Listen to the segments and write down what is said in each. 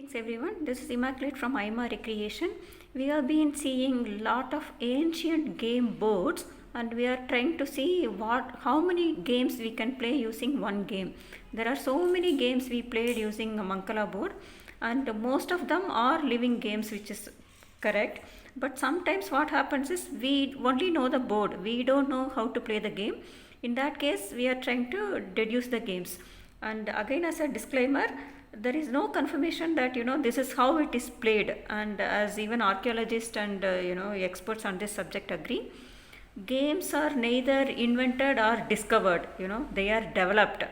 Thanks everyone. This is Immaculate from IMA Recreation. We have been seeing lot of ancient game boards and we are trying to see how many games we can play using one game. There are so many games we played using a Mancala board and most of them are living games, which is correct. But sometimes what happens is we only know the board. We don't know how to play the game. In that case, we are trying to deduce the games. And again, as a disclaimer, there is no confirmation that this is how it is played, and as even archaeologists and experts on this subject agree, games are neither invented or discovered, they are developed.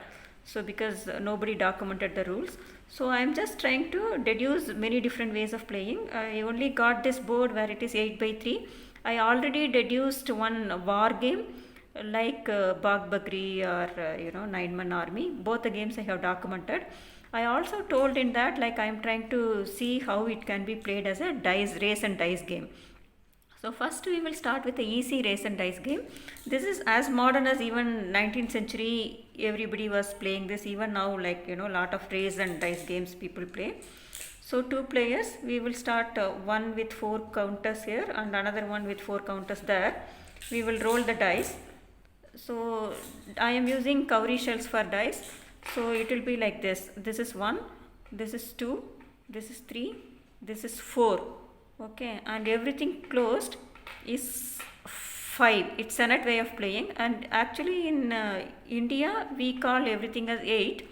So because nobody documented the rules, so I am just trying to deduce many different ways of playing. I only got this board where it is 8x3. I already deduced one war game like Bagh Bagri or Nine Man Army. Both the games I have documented. I also told in that, like, I am trying to see how it can be played as a race and dice game. So first we will start with the easy race and dice game. This is as modern as even 19th century. Everybody was playing this. Even now, like, lot of race and dice games people play. So 2 players, we will start one with 4 counters here and another one with 4 counters there. We will roll the dice. So I am using cowrie shells for dice. So it will be like this. This is 1, this is 2, this is 3, this is 4. Okay, and everything closed is 5. It's a net way of playing, and actually in India we call everything as 8,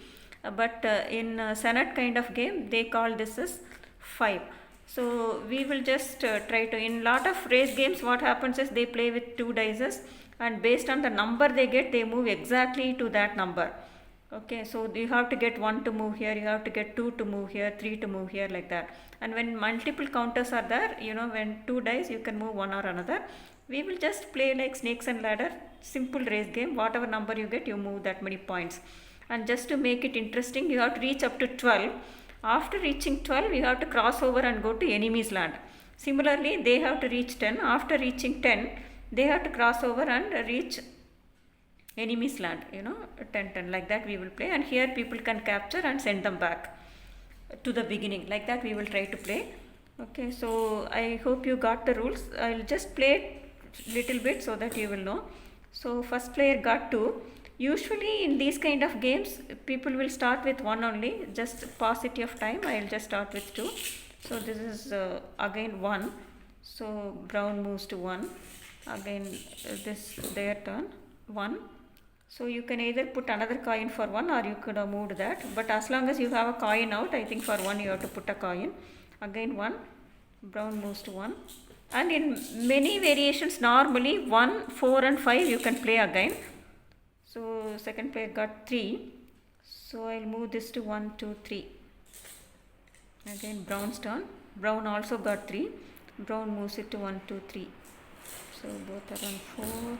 but in Senate kind of game they call this as 5. So we will just try to, in lot of race games what happens is they play with 2 dices, and based on the number they get, they move exactly to that number. Okay, so you have to get 1 to move here, you have to get 2 to move here, 3 to move here, like that. And when multiple counters are there, when 2 dice, you can move one or another. We will just play like snakes and ladder, simple race game. Whatever number you get, you move that many points. And just to make it interesting, you have to reach up to 12. After reaching 12, you have to cross over and go to enemy's land. Similarly, they have to reach 10. After reaching 10, they have to cross over and reach enemy's land, 10 like that we will play. And here people can capture and send them back to the beginning, like that we will try to play. Okay, so I hope you got the rules. I'll just play little bit so that you will know. So first player got 2. Usually in these kind of games people will start with 1 only, just paucity of time. I'll just start with 2. So this is again 1, so brown moves to 1. Again this their turn, 1. So you can either put another coin for 1 or you could have moved that. But as long as you have a coin out, I think for 1 you have to put a coin. Again 1, brown moves to 1. And in many variations, normally 1, 4 and 5 you can play again. So second player got 3. So I'll move this to 1, 2, 3. Again brown's turn. Brown also got 3. Brown moves it to 1, 2, 3. So both are on 4.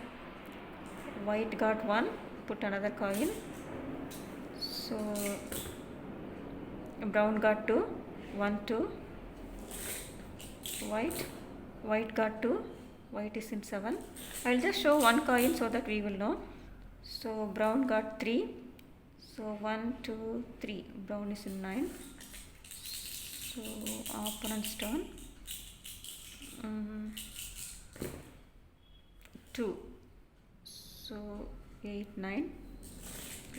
White got 1, put another coin. So brown got 2, 1, 2. White got 2, white is in 7. I'll just show 1 coin so that we will know. So brown got 3, so 1, 2, 3. Brown is in 9. So opponent's turn. 2. So 8, 9.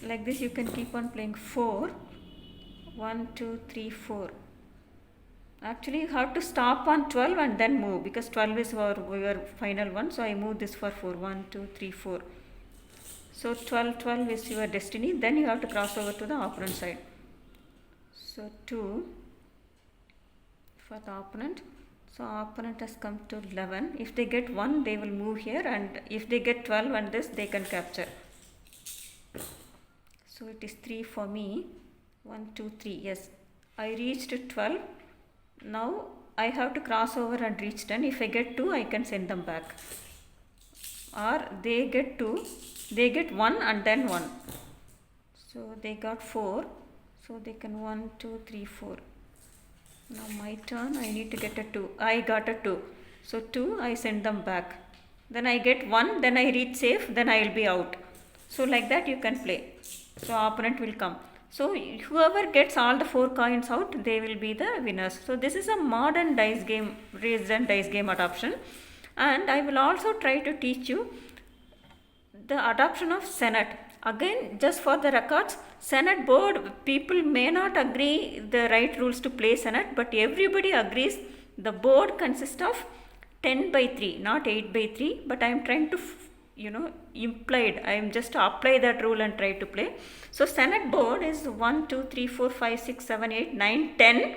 Like this you can keep on playing 4. 1, 2, 3, 4. Actually you have to stop on 12 and then move, because 12 is your final one. So I move this for 4. 1, 2, 3, 4. So 12 is your destiny. Then you have to cross over to the opponent side. So 2 for the opponent. So opponent has come to 11. If they get 1, they will move here, and if they get 12 and this, they can capture. So it is 3 for me. 1, 2, 3. Yes, I reached 12. Now I have to cross over and reach 10. If I get 2, I can send them back. Or they get 2, they get 1 and then 1. So they got 4. So they can 1, 2, 3, 4. Now my turn, I need to get a 2. I got a 2. So 2, I send them back. Then I get 1, then I reach safe, then I will be out. So like that you can play. So opponent will come. So whoever gets all the 4 coins out, they will be the winners. So this is a modern dice game, raised and dice game adoption. And I will also try to teach you the adoption of Senate. Again, just for the records, Senate board, people may not agree the right rules to play Senate, but everybody agrees the board consists of 10 by 3, not 8 by 3, but I am trying to implied, I am just to apply that rule and try to play. So Senate board is 1, 2, 3, 4, 5, 6, 7, 8, 9, 10,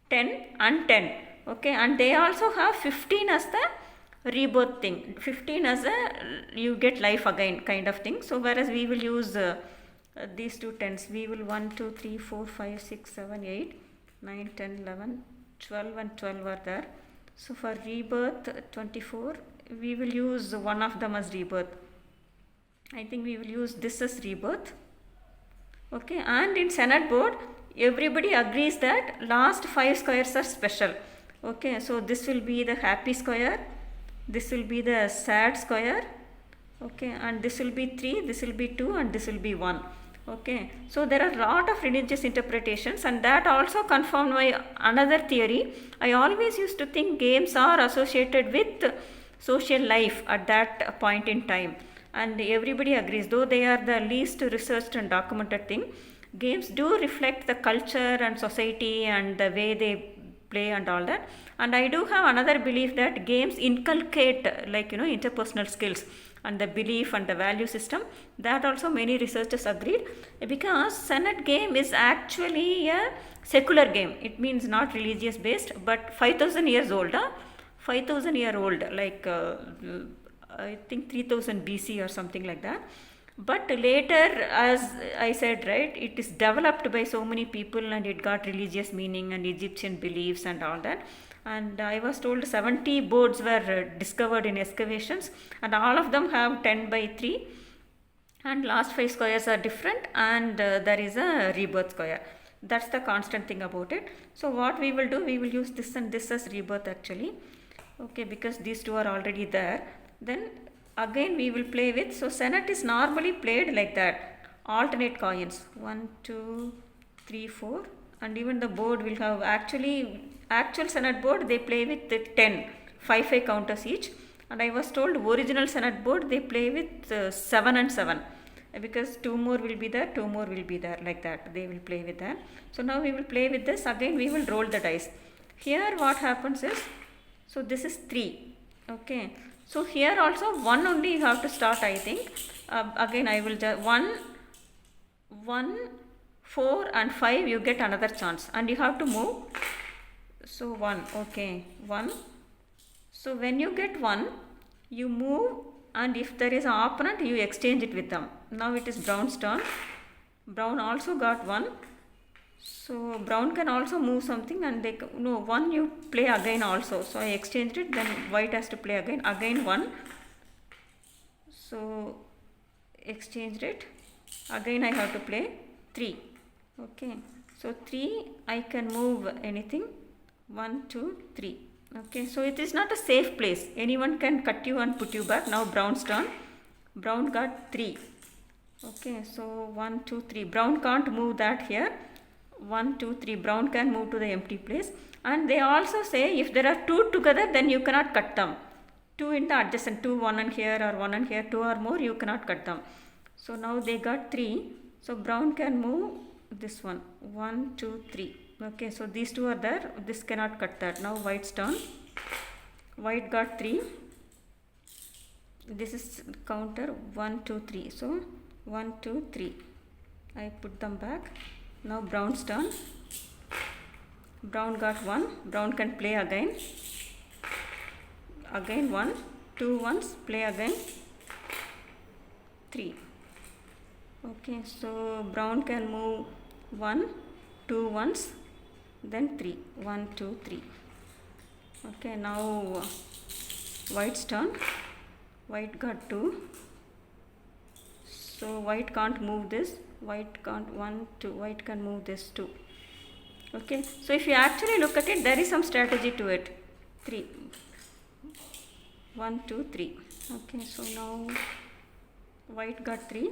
10 and 10. Okay, and they also have 15 as the rebirth thing, 15 as a you get life again kind of thing. So whereas we will use these two tens, we will 1, 2, 3, 4, 5, 6, 7, 8, 9, 10, 11, 12 and 12 are there. So for rebirth 24, we will use one of them as rebirth. I think we will use this as rebirth. Okay, and in Senate board, everybody agrees that last 5 squares are special. Okay, so this will be the happy square, this will be the sad square, okay, and this will be 3, this will be 2 and this will be 1. Okay, so there are a lot of religious interpretations, and that also confirmed my another theory. I always used to think games are associated with social life at that point in time, and everybody agrees, though they are the least researched and documented thing, games do reflect the culture and society and the way they play and all that. And I do have another belief that games inculcate interpersonal skills and the belief and the value system. That also many researchers agreed, because Senate game is actually a secular game. It means not religious based, but 5000 years old. 5000 year old, like I think 3000 BC or something like that. But later, as I said, right, it is developed by so many people and it got religious meaning and Egyptian beliefs and all that. And I was told 70 boards were discovered in excavations, and all of them have 10 by 3, and last 5 squares are different, and there is a rebirth square. That's the constant thing about it. So what we will do, we will use this and this as rebirth actually. Okay, because these two are already there. Then again we will play with, so Senate is normally played like that, alternate coins, 1, 2, 3, 4, and even the board will have actual Senate board they play with the 10, 5 counters each, and I was told original Senate board they play with 7 and 7, because 2 more will be there, 2 more will be there, like that they will play with that. So now we will play with this. Again we will roll the dice. Here what happens is, so this is 3, okay, so here also 1 only you have to start, I think. Again I will just 1, 4 and 5 you get another chance, and you have to move. So 1, okay, 1. So when you get 1, you move, and if there is an opponent, you exchange it with them. Now it is brown's turn. Brown also got 1. So brown can also move something, and they no 1 you play again also. So I exchanged it. Then white has to play again 1. So exchanged it. Again I have to play 3. Okay. So 3 I can move anything. 1, 2, 3. Okay. So it is not a safe place. Anyone can cut you and put you back. Now brown's turn. Brown got 3. Okay. So 1, 2, 3. Brown can't move that here. 1, 2, 3. Brown can move to the empty place. And they also say if there are 2 together, then you cannot cut them. 2 in the adjacent, 2, 1 and here or 1 and here, 2 or more, you cannot cut them. So now they got 3. So brown can move this one. 1, 2, 3. Okay, so these 2 are there. This cannot cut that. Now white's turn. White got 3. This is counter 1, 2, 3. So 1, 2, 3. I put them back. Now brown's turn. Brown got 1. Brown can play again. Again 1. 2 ones. Play again. 3. Okay, so brown can move 1, 2 ones, then 3. 1, 2, 3. Okay, now white's turn. White got 2. So white can't move this. White can't 1, 2. White can move this 2. Okay, so if you actually look at it, there is some strategy to it. 3. 1, 2, 3. Okay, so now white got 3.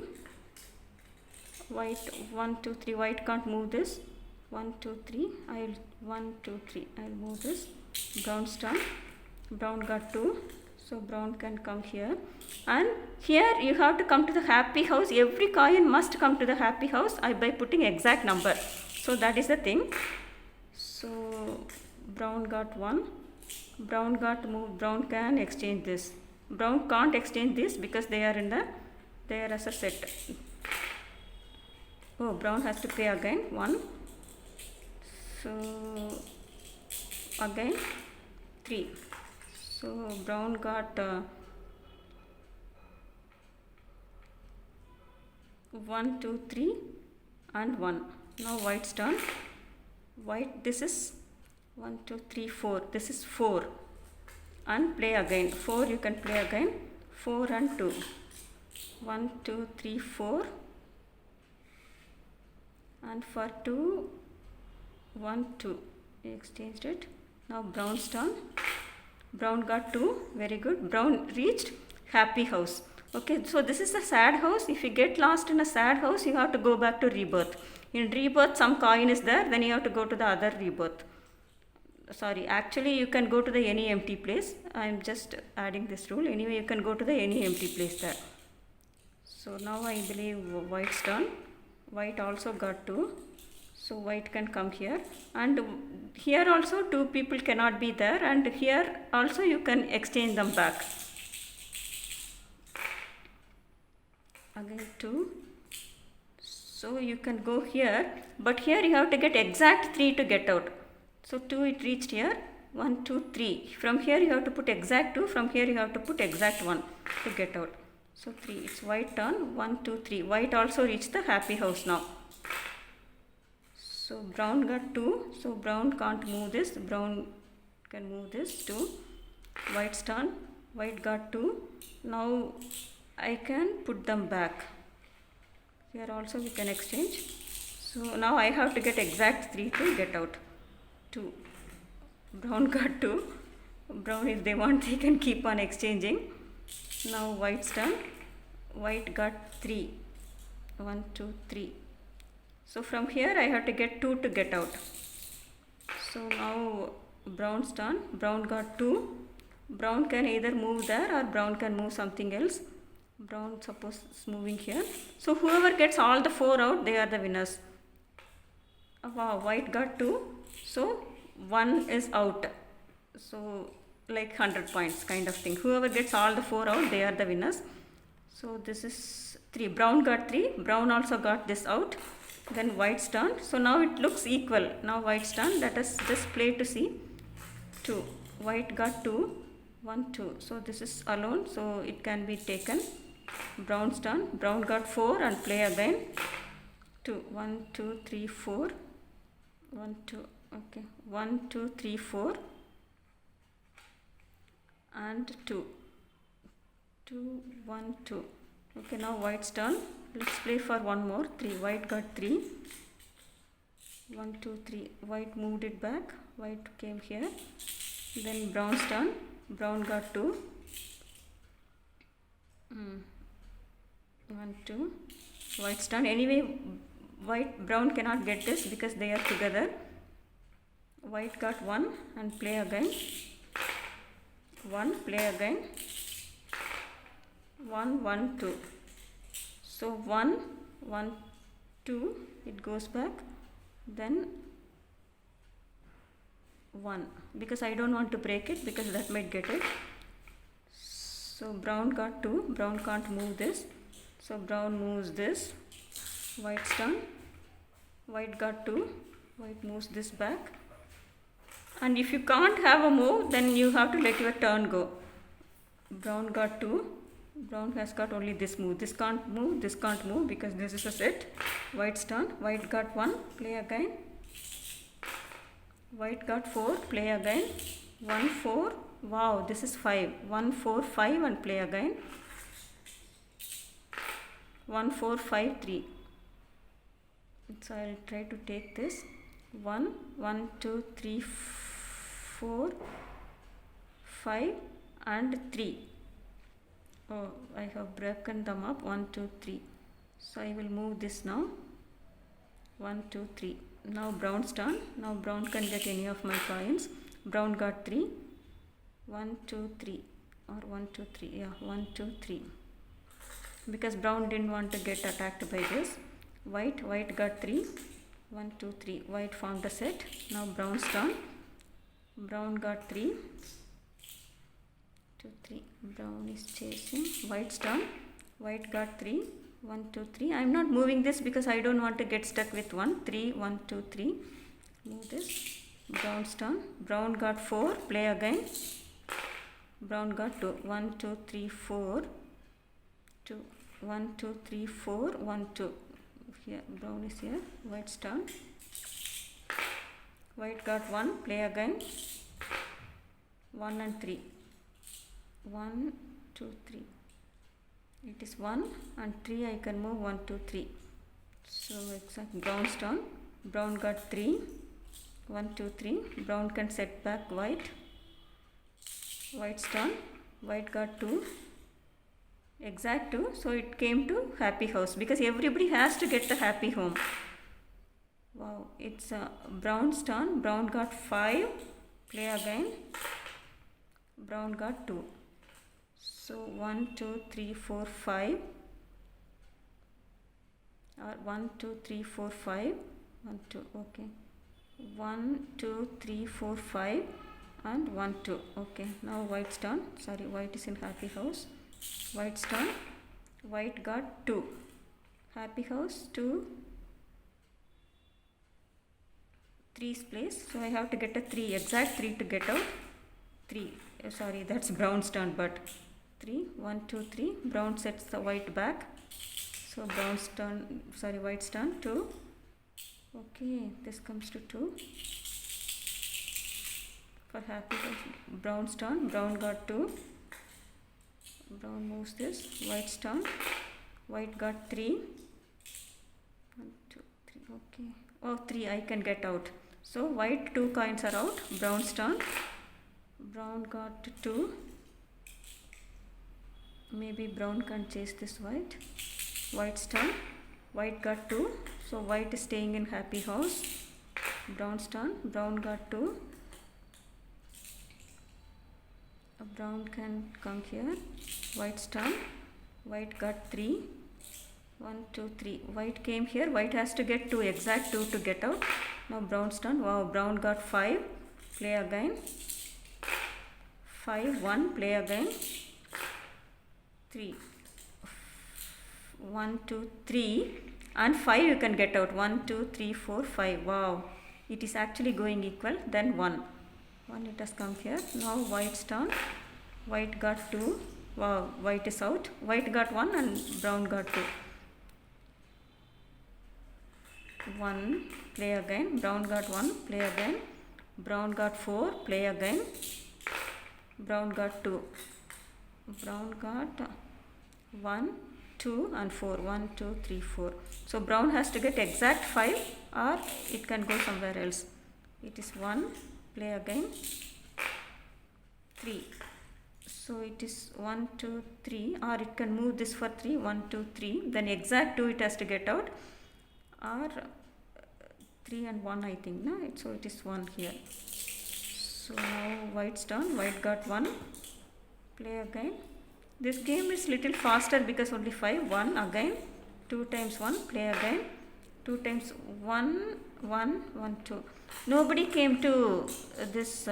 white 1 2 3, white can't move this. 1 2 3, I'll 1 2 3, I'll move this. Brown's turn. Brown got 2, so brown can come here, and here you have to come to the happy house. Every coin must come to the happy house by putting exact number. So that is the thing. So brown got 1, brown got moved. Brown can exchange this. Brown can't exchange this because they are as a set. Oh, brown has to pay again 1. So again 3. So brown got 1 2 3 and 1. Now white's turn. White, this is 1 2 3 4. This is 4. And play again. 4 you can play again. 4 and 2. 1 2 3 4. And for 2, 1 2. We exchanged it. Now brown's turn. Brown got 2. Very good. Brown reached happy house. Okay, so this is a sad house. If you get lost in a sad house, you have to go back to rebirth. In rebirth, some coin is there, then you have to go to the other rebirth. Sorry, actually you can go to the any empty place. I am just adding this rule. Anyway, you can go to the any empty place there. So now I believe white's turn. White also got 2. So white can come here, and here also 2 people cannot be there, and here also you can exchange them back. Again 2. So you can go here, but here you have to get exact 3 to get out. So 2 it reached here. 1 2 3. From here you have to put exact 2. From here you have to put exact 1 to get out. So 3. It's white turn. 1 2 3. White also reached the happy house now. So brown got 2. So brown can't move this. Brown can move this 2. White's turn. White got 2. Now I can put them back. Here also we can exchange. So now I have to get exact 3 to get out. 2. Brown got 2. Brown, if they want, they can keep on exchanging. Now white's turn. White got 3. 1 2 3. So from here I have to get 2 to get out. So now brown's turn. Brown got 2. Brown can either move there or brown can move something else. Brown suppose is moving here. So whoever gets all the 4 out, they are the winners. Wow, white got 2. So 1 is out. So like 100 points kind of thing. Whoever gets all the 4 out, they are the winners. So this is 3. Brown got 3. Brown also got this out. Then white's turn. So now it looks equal. Now white's turn. Let us just play to see. 2. White got 2. 1 2. So this is alone. So it can be taken. Brown's turn. Brown got 4 and play again. 2. 1 2 3 4. 1 2. Okay. 1 2 3 4. And 2. 2 1 2. Okay, now white's turn. Let's play for one more. 3. White got 3. 1 2 3. White moved it back. White came here. Then brown's turn. Brown got 2. 1 2. White's turn. Anyway, brown cannot get this because they are together. White got 1 and play again. 1, play again. 1 1 2. So 1 1 2, it goes back. Then 1, because I don't want to break it because that might get it. So brown got 2. Brown can't move this. So brown moves this. White's turn. White got 2. White moves this back. And if you can't have a move, then you have to let your turn go. Brown got 2. Brown has got only this move. This can't move, this can't move because this is a set. White's turn. White got 1. Play again. White got 4. Play again. 1 4. Wow, this is 5. 1 4 5 and play again. 1 4 5 3. So I'll try to take this. 1 1 2 3 4 5 and 3. Oh, I have broken them up. 1 2 3. So I will move this now. 1, 2, 3. Now brown's turn. Now brown can get any of my coins. Brown got 3. 1, 2, 3. Or 1, 2, 3. Yeah, 1, 2, 3. Because brown didn't want to get attacked by this. White got 3. 1, 2, 3. White formed a set. Now brown's turn. Brown got 3. 2, 3. Brown is chasing. White's turn. White got 3. 1, 2, 3. I am not moving this because I don't want to get stuck with 1. 3, 1, 2, 3. Move this. Brown's turn. Brown got 4. Play again. Brown got 2. 1, 2, 3, 4. 2. 1, 2, 3, 4. 1, 2. Here, brown is here. White's turn. White got 1. Play again. 1 and 3. 1, 2, 3. It is 1 and 3. I can move 1, 2, 3. So exact brown's turn. Brown got 3. 1, 2, 3. Brown can set back white. White's turn. White got 2. Exact 2. So it came to happy house because everybody has to get the happy home. Wow. It's brown's turn. Brown got 5. Play again. Brown got 2. So 1, 2, 3, 4, 5. Or 1, 2, 3, 4, 5. 1, 2. Okay. 1, 2, 3, 4, 5. And 1, 2. Okay. Now white's turn. Sorry, white is in happy house. White's turn. White got 2. Happy house 2. 3's place. So I have to get a 3. Exact 3 to get out. 3. Sorry, that's brown's turn, but 3. 1, 2, 3. Brown sets the white back. So brown's turn. Sorry, white's turn 2. Okay, this comes to 2. For happy house, brown's turn. Brown got 2. Brown moves this. White's turn. White got 3. 1, 2, 3. Okay. Oh, 3. I can get out. So white 2 coins are out. Brown's turn. Brown got 2. Maybe brown can chase this white. White's turn. White got 2. So white is staying in happy house. Brown's turn. Brown got 2. Brown can come here. White's turn. White got 3. 1, 2, 3. White came here. White has to get 2. Exact 2 to get out. Now brown's turn. Wow, brown got 5. Play again. 5, 1. Play again. 3. 1, 2, 3. And 5 you can get out. 1, 2, 3, 4, 5. Wow. It is actually going equal. Then 1. 1 it has come here. Now white's turn. White got 2. Wow, white is out. White got 1 and brown got 2. 1. Play again. Brown got 1. Play again. Brown got 4. Play again. Brown got 2. Brown got 1, 2 and 4. 1, 2, 3, 4. So brown has to get exact 5 or it can go somewhere else. It is 1. Play again. 3. So it is 1, 2, 3 or it can move this for 3. 1, 2, 3. Then exact 2 it has to get out or 3 and 1 I think. No? So it is 1 here. So now white's turn. White got 1. Play again. This game is little faster because only 5. 1 again. 2 times 1. Play again. 2 times 1, 1, 1, 2. Nobody came to this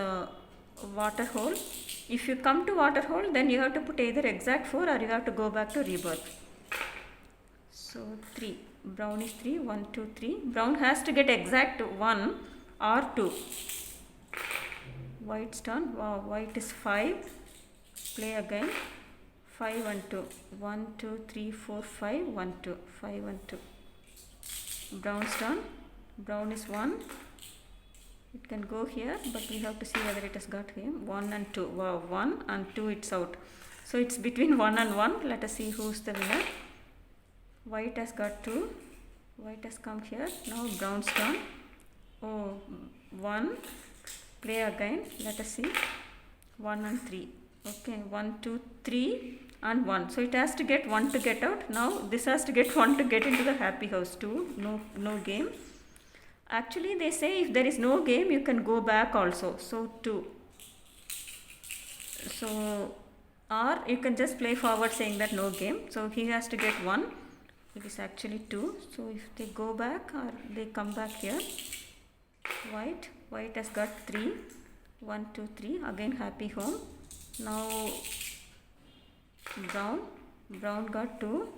water hole. If you come to water hole, then you have to put either exact 4 or you have to go back to rebirth. So 3. Brown is 3. 1, 2, 3. Brown has to get exact 1 or 2. White's turn. Wow, white is 5. Play again. 5 and 2. 1, 2, 3, 4, 5. 1, 2. 5 and 2. Brown's turn. Brown is 1. It can go here, but we have to see whether it has got him. 1 and 2. Wow, 1 and 2 it's out. So it's between 1 and 1. Let us see who's the winner. White has got 2. White has come here. Now brown's turn. Oh, 1. Play again. Let us see. 1 and 3. Okay, 1, 2, 3 and 1. So it has to get 1 to get out. Now this has to get 1 to get into the happy house. 2, no game. Actually they say if there is no game you can go back also. So 2. So or you can just play forward saying that no game. So he has to get 1. It is actually 2. So if they go back or they come back here, white has got 3. 1, 2, 3. Again happy home. Now brown got 2.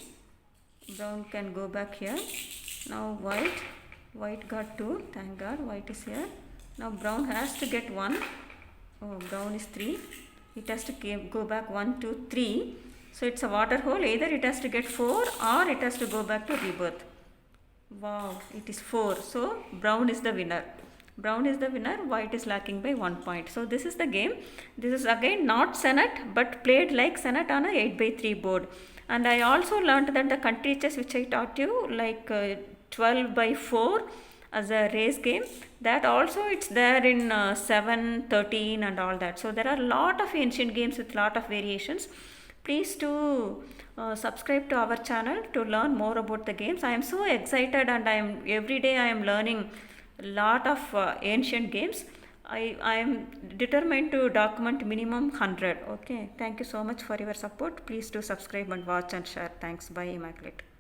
Brown can go back here. Now white got 2. Thank God white is here. Now brown has to get 1. Oh, brown is 3. It has to go back 1, 2, 3. So it's a water hole. Either it has to get 4 or it has to go back to rebirth. Wow, it is 4. So brown is the winner. Brown is the winner. White is lacking by 1 point. So this is the game. This is again not Senet but played like Senet on a 8x3 board. And I also learned that the country chess which I taught you, like 12x4 as a race game, that also it's there in 7, 13 and all that. So there are a lot of ancient games with lot of variations. Please do subscribe to our channel to learn more about the games. I am so excited and every day I am learning a lot of ancient games. I am determined to document minimum 100. Okay, thank you so much for your support. Please do subscribe and watch and share. Thanks. Bye, Immaculate.